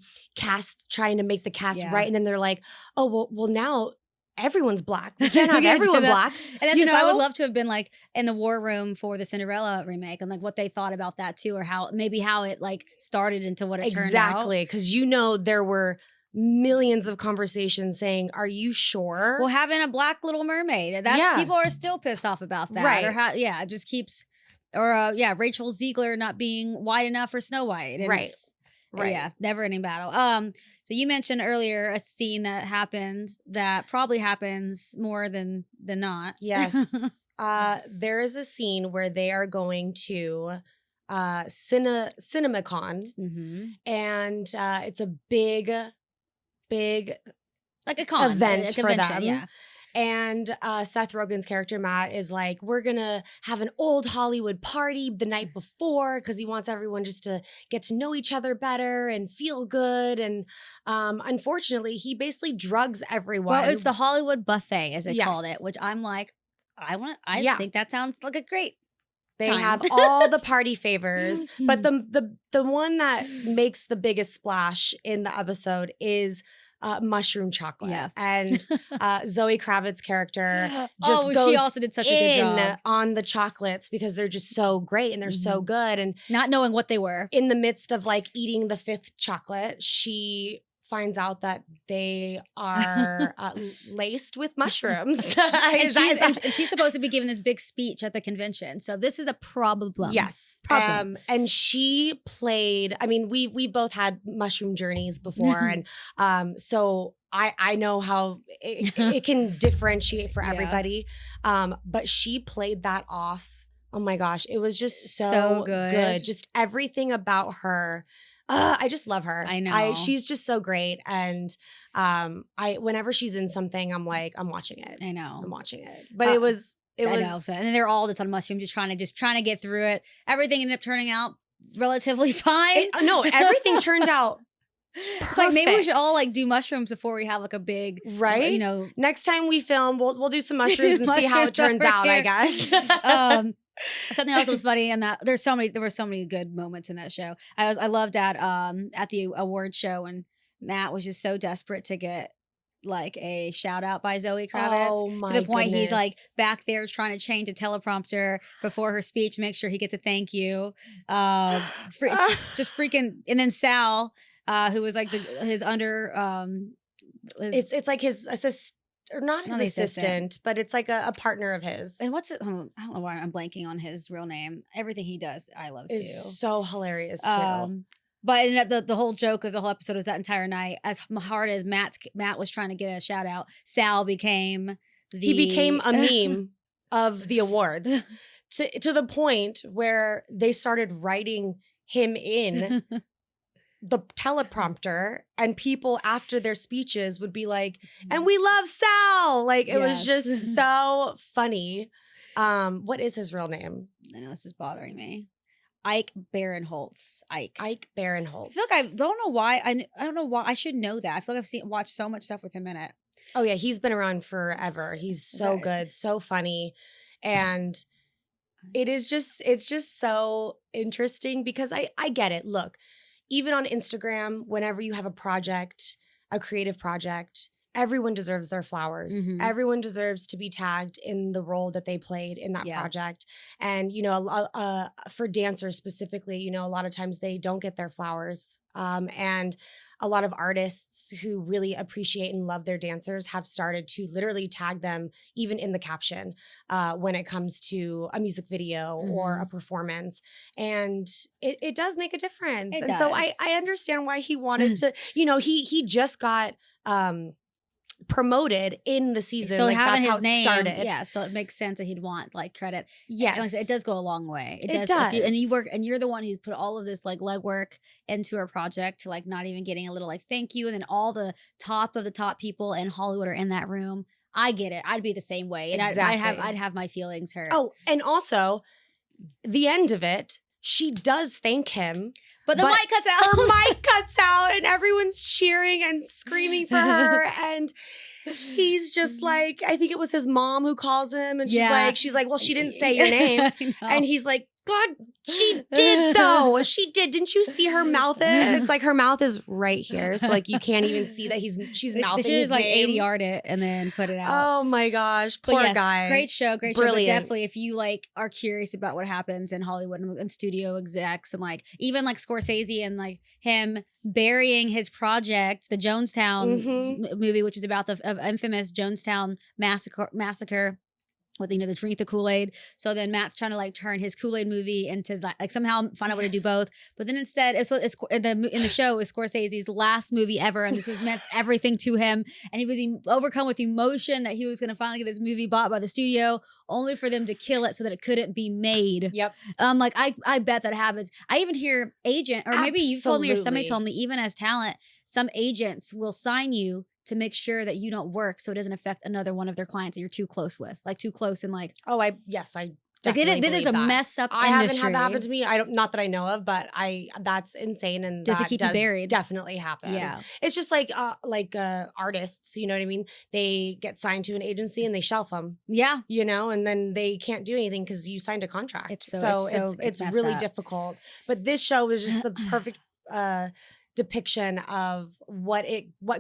trying to make the cast right. And then they're like, oh, well now everyone's black. We can't have everyone black. And that's I would love to have been like in the war room for the Cinderella remake and like what they thought about that too, or how it like started into what it turned out. Exactly. Because you know there were millions of conversations saying, are you sure? Well, having a black Little Mermaid, people are still pissed off about that. Right. Or it just keeps, or Rachel Ziegler not being white enough for Snow White. And right. Yeah, never ending battle. So you mentioned earlier a scene that happened that probably happens more than not. Yes. There is a scene where they are going to CinemaCon, and it's a big like a con event for them. Yeah. And Seth Rogen's character Matt is like, we're gonna have an old Hollywood party the night before because he wants everyone just to get to know each other better and feel good. And unfortunately, he basically drugs everyone. Well, it's the Hollywood buffet, as they called it, which I'm like, I think that sounds like a great. They have all the party favors, but the one that makes the biggest splash in the episode is mushroom chocolate. Yeah. And Zoe Kravitz's character just goes she also did such a good job on the chocolates because they're just so great and they're so good. And not knowing what they were. In the midst of like eating the 5th chocolate, she finds out that they are laced with mushrooms. and she's supposed to be giving this big speech at the convention. So this is a problem. Yes. And she played, I mean, we both had mushroom journeys before. And so I know how it can differentiate for everybody. But she played that off. Oh my gosh. It was just so good. Just everything about her. I just love her. I know. She's just so great. And whenever she's in something, I'm like, I'm watching it. I know. I'm watching it. But it was. I know. And then they're all just on mushrooms, just trying to get through it. Everything ended up turning out relatively fine. No, everything turned out It's like maybe we should all like do mushrooms before we have like a big, right? you know. Next time we film, we'll do some mushrooms and see how it turns out, I guess. Something else that was funny, and that there were so many good moments in that show. I loved at the award show, and Matt was just so desperate to get like a shout out by Zoe Kravitz to the point he's like back there trying to change a teleprompter before her speech, make sure he gets a thank you. Just freaking, and then Sal, who was like his under it's like his assistant. Or not his assistant, but it's like a partner of his. And what's it? I don't know why I'm blanking on his real name. Everything he does, I love too. Is so hilarious too. But the whole joke of the whole episode was that entire night, as hard as Matt was trying to get a shout out, Sal became a meme of the awards to the point where they started writing him in the teleprompter, and people after their speeches would be like, and we love Sal. Like it was just so funny. What is his real name? I know this is bothering me. Ike Barinholtz. Ike Barinholtz. I feel like I don't know why. I don't know why I should know that. I feel like I've watched so much stuff with him in it. Oh yeah, he's been around forever. He's so good, so funny, and it's just so interesting because I get it. Look, even on Instagram, whenever you have a project, a creative project, everyone deserves their flowers. Mm-hmm. Everyone deserves to be tagged in the role that they played in that project. And, you know, for dancers specifically, you know, a lot of times they don't get their flowers. And a lot of artists who really appreciate and love their dancers have started to literally tag them even in the caption when it comes to a music video or a performance. And it does make a difference. So I understand why he wanted to, you know, he just got promoted in the season. So like that's how it started. Yeah, so it makes sense that he'd want like credit. Yes. It does go a long way. It does. And you're the one who put all of this like legwork into a project to like not even getting a little like thank you, and then all the top of the top people in Hollywood are in that room. I get it. I'd be the same way. And exactly. I'd have my feelings hurt. Oh, and also the end of it, she does thank him. But the mic cuts out. Her mic cuts out and everyone's cheering and screaming for her. And he's just like, I think it was his mom who calls him. And she's like, well, she didn't say your name. And he's like, God, she did though. She did. Didn't you see her mouth? It's like her mouth is right here. So like you can't even see that she's mouthing his like name. ADR'd it and then put it out. Oh my gosh. Poor guy. Great show. Brilliant. But definitely if you like are curious about what happens in Hollywood and studio execs and like even like Scorsese and like him burying his project, the Jonestown movie, which is about the infamous Jonestown massacre. With, you know, the drink the Kool-Aid. So then Matt's trying to like turn his Kool-Aid movie into that, like somehow find out a way to do both. But then instead, in the show, it was Scorsese's last movie ever. And this was meant everything to him. And he was overcome with emotion that he was going to finally get his movie bought by the studio, only for them to kill it so that it couldn't be made. Yep. Like I bet that happens. I even hear agent, or maybe you told me or somebody told me, even as talent, some agents will sign you to make sure that you don't work so it doesn't affect another one of their clients that you're too close with. Like too close and like... Oh, I definitely it is a mess up industry. I haven't had that happen to me. Not that I know of, but that's insane. And does it keep you buried? Definitely happen. Yeah. It's just like artists, you know what I mean? They get signed to an agency and they shelf them. Yeah. You know, and then they can't do anything because you signed a contract. It's really difficult. But this show was just the perfect depiction of what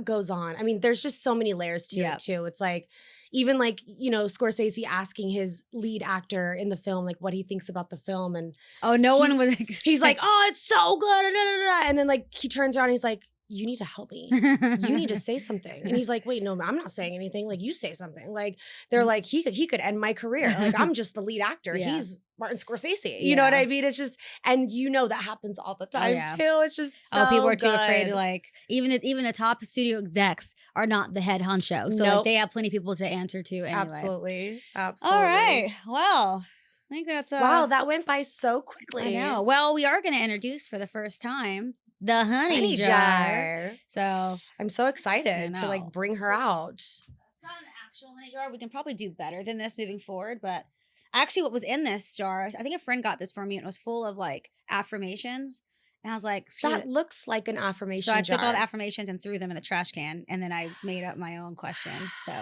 goes on. I mean, there's just so many layers to it too. It's like, even like, you know, Scorsese asking his lead actor in the film, like what he thinks about the film. And he's like, oh, it's so good. And then like, he turns around and he's like, you need to help me. You need to say something. And he's like, wait, no, I'm not saying anything. Like you say something. Like they're like, he could end my career. Like I'm just the lead actor. Yeah. He's Martin Scorsese. You know what I mean? It's just, and you know that happens all the time too. It's just so people are good. too afraid to like, even the top studio execs are not the head honcho. So like, they have plenty of people to answer to anyway. Absolutely. All right. Well, I think that's wow, that went by so quickly. I know. Well, we are going to introduce for the first time the honey jar. So I'm so excited to like bring her out. It's not an actual honey jar. We can probably do better than this moving forward, but actually what was in this jar, I think a friend got this for me, and it was full of like affirmations. And I was like, that looks like an affirmation So I took all the jar. affirmations and threw them in the trash can. And then I made up my own questions. So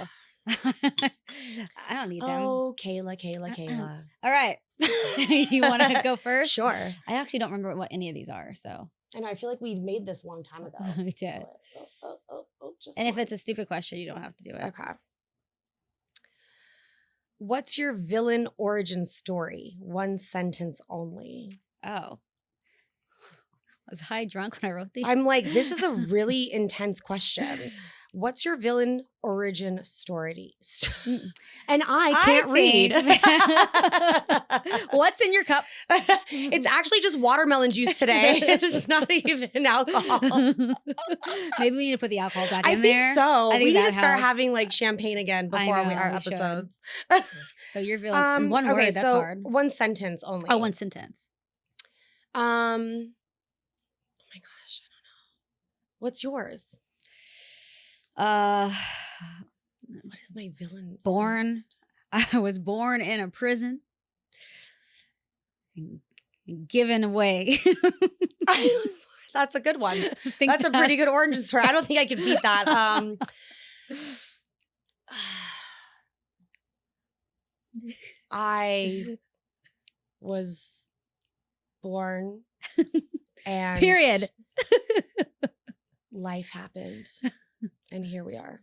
I don't need them. Oh, Kayla. All right. You want to go first? Sure. I actually don't remember what any of these are. So I know. I feel like we made this a long time ago. we did. Just And if it's a stupid question, you don't have to do it. Okay. What's your villain origin story? 1 sentence only. Oh. Was I drunk when I wrote these? I'm like, this is a really intense question. What's your villain origin story? And I can't read. What's in your cup? It's actually just watermelon juice today. It's not even alcohol. Maybe we need to put the alcohol back in there. there. So. I think we need to start helps. having like champagne again before our episodes. So your villain, one word, that's hard. 1 sentence only. Oh, 1 sentence. Oh my gosh, I don't know. What's yours? What is my villain? I was born in a prison. Given away. That's a good one. That's a pretty good origin story. I don't think I could beat that. I was born and period. Life happened. And here we are.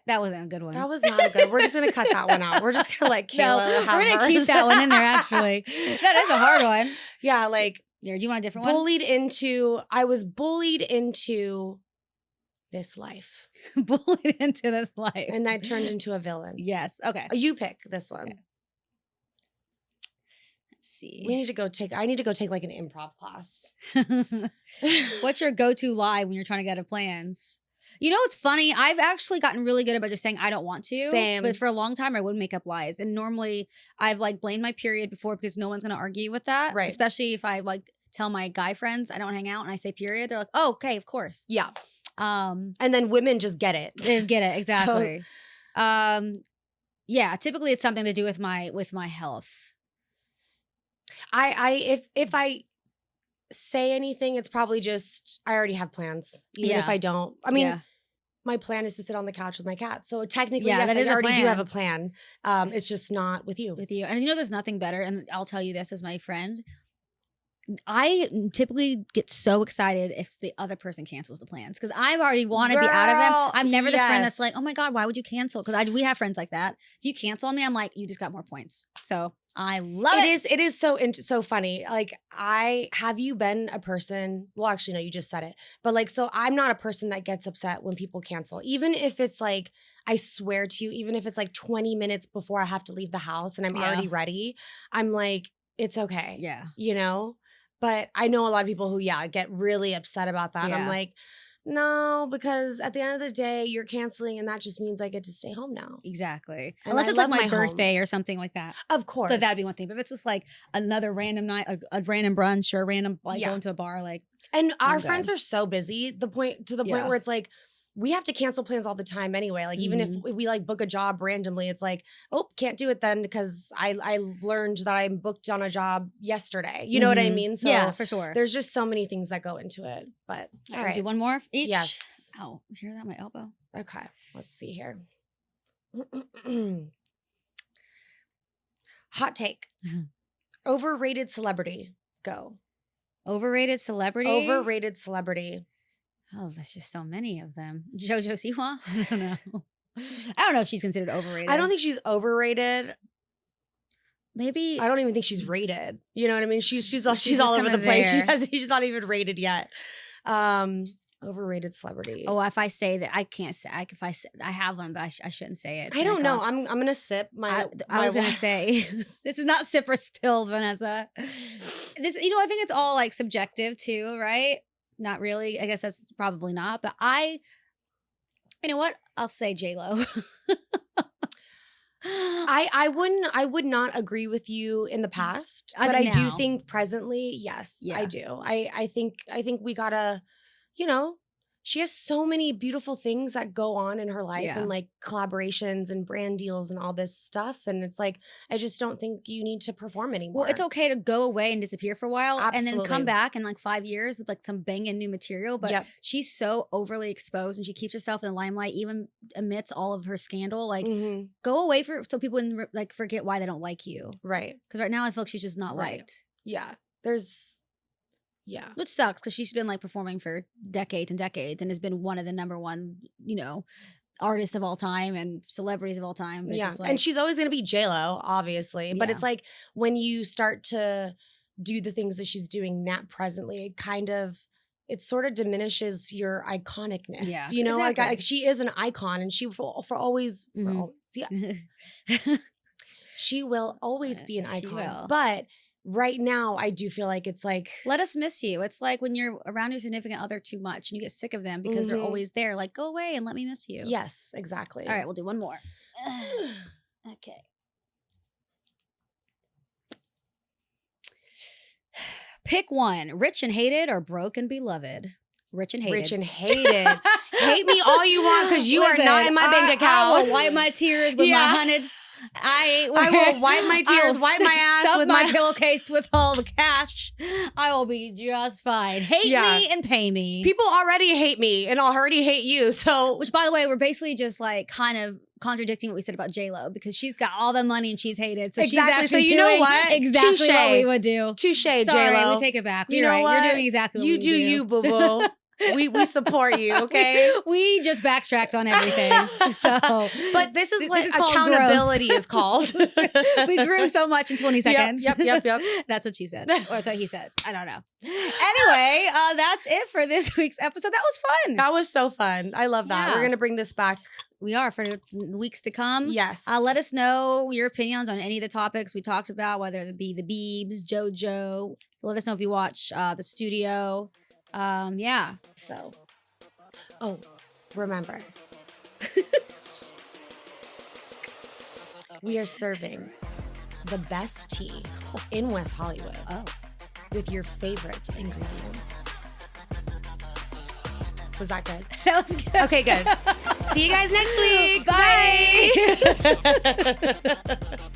That wasn't a good one. That was not a good. We're just gonna cut that one out. We're just gonna let Kayla have we're gonna hers. keep that one in there. Actually, that is a hard one. Yeah, like. Do you want a different one? I was bullied into this life. Bullied into this life, and I turned into a villain. Yes. Okay. You pick this one. Okay. Let's see. I need to go take like an improv class. What's your go-to lie when you're trying to get out of plans? You know what's funny? I've actually gotten really good about just saying I don't want to. Same. But for a long time, I would make up lies. And normally, I've like blamed my period before because no one's going to argue with that. Right. Especially if I like tell my guy friends I don't hang out and I say period. They're like, oh, okay, of course. Yeah. And then women just get it. Just get it. Exactly. Yeah, typically it's something to do with my health. If I say anything, it's probably just I already have plans. Even if I don't. I mean, my plan is to sit on the couch with my cat. So technically, yes, I already do have a plan. It's just not with you. With you. And you know there's nothing better, and I'll tell you this as my friend. I typically get so excited if the other person cancels the plans because I've already want to be out of them. I'm never the friend that's like, oh my God, why would you cancel? Because we have friends like that. If you cancel on me, I'm like, you just got more points. So I love it. It is so funny. Like have you been a person? Well, actually, no, you just said it. But like, so I'm not a person that gets upset when people cancel, even if it's like, I swear to you, even if it's like 20 minutes before I have to leave the house and I'm already ready, I'm like, it's okay. Yeah. You know? But I know a lot of people who, get really upset about that. Yeah. I'm like, no, because at the end of the day, you're canceling and that just means I get to stay home now. Exactly. And unless it's like my birthday or something like that. Of course. So that'd be one thing. But if it's just like another random night, a random brunch or a random going to a bar, like. And our friends are so busy, to the point where it's like, we have to cancel plans all the time anyway. Like even if we like book a job randomly, it's like, oh, can't do it then because I learned that I'm booked on a job yesterday. You know what I mean? So yeah, for sure. There's just so many things that go into it. But all right. Do one more each? Yes. Oh, hear that? My elbow. Okay. Let's see here. Hot take. Overrated celebrity. Go. Overrated celebrity? Overrated celebrity. Oh, there's just so many of them. JoJo Siwa? I don't know. I don't know if she's considered overrated. I don't think she's overrated. Maybe. I don't even think she's rated. You know what I mean? She's all over the place. She's not even rated yet. Overrated celebrity. Oh, if I say that, I can't say. If I say, I have one, but I shouldn't say it. I don't know. I'm gonna sip my. I was gonna say this is not sip or spill, Vanessa. This, I think it's all like subjective too, right? Not really. I guess that's probably not. But you know what? I'll say J-Lo. I would not agree with you in the past, but I do think presently, yes, I do. I think we gotta, she has so many beautiful things that go on in her life Yeah. and like collaborations and brand deals and all this stuff. And it's like, I just don't think you need to perform anymore. Well, it's okay to go away and disappear for a while and then come Absolutely. back in like 5 years with like some banging new material. But Yep. she's so overly exposed and she keeps herself in the limelight even amidst all of her scandal. Like, go away so people can like forget why they don't like you. Right. Because right now I feel like she's just not Right. liked. Yeah. Yeah. Which sucks because she's been like performing for decades and decades and has been one of the number one, you know, artists of all time and celebrities of all time. But Yeah. just, like, And she's always going to be J-Lo, obviously. But it's like when you start to do the things that she's doing now presently, it sort of diminishes your iconicness. Yeah, You know, exactly. like she is an icon and she for always, she will always be an She icon. will. But right now, I do feel like it's like, let us miss you. It's like when you're around your significant other too much and you get sick of them because they're always there. Like, go away and let me miss you. yes, exactly. All right, we'll do one more. Okay. Pick one: rich and hated or broke and beloved. Rich and hated. Rich and hated. Hate me all you want because you are not in my bank account. I will wipe my tears with my hundreds. I will wipe my tears, wipe my ass stuff with my pillowcase with all the cash. I will be just fine. Hate me and pay me. People already hate me and already hate you. So, which, by the way, we're basically just like kind of contradicting what we said about J-Lo because she's got all the money and she's hated. So exactly. she's actually so you know what? Exactly Touché. What we would do. Touche, Sorry, J-Lo. we take it back. You know right. what? You're doing exactly what you we do. You boo boo. We support you, okay? We just backtracked on everything. But this is what called accountability is called. We grew so much in 20 seconds. Yep. That's what she said. Or that's what he said. I don't know. Anyway, that's it for this week's episode. That was fun. That was so fun. I love that. Yeah. We're going to bring this back. We are for weeks to come. Yes. Let us know your opinions on any of the topics we talked about, whether it be the Biebs, JoJo. Let us know if you watch The Studio. Yeah. So, remember, we are serving the best tea in West Hollywood with your favorite ingredients. Was that good? That was good. Okay, good. See you guys next week. Bye. Bye.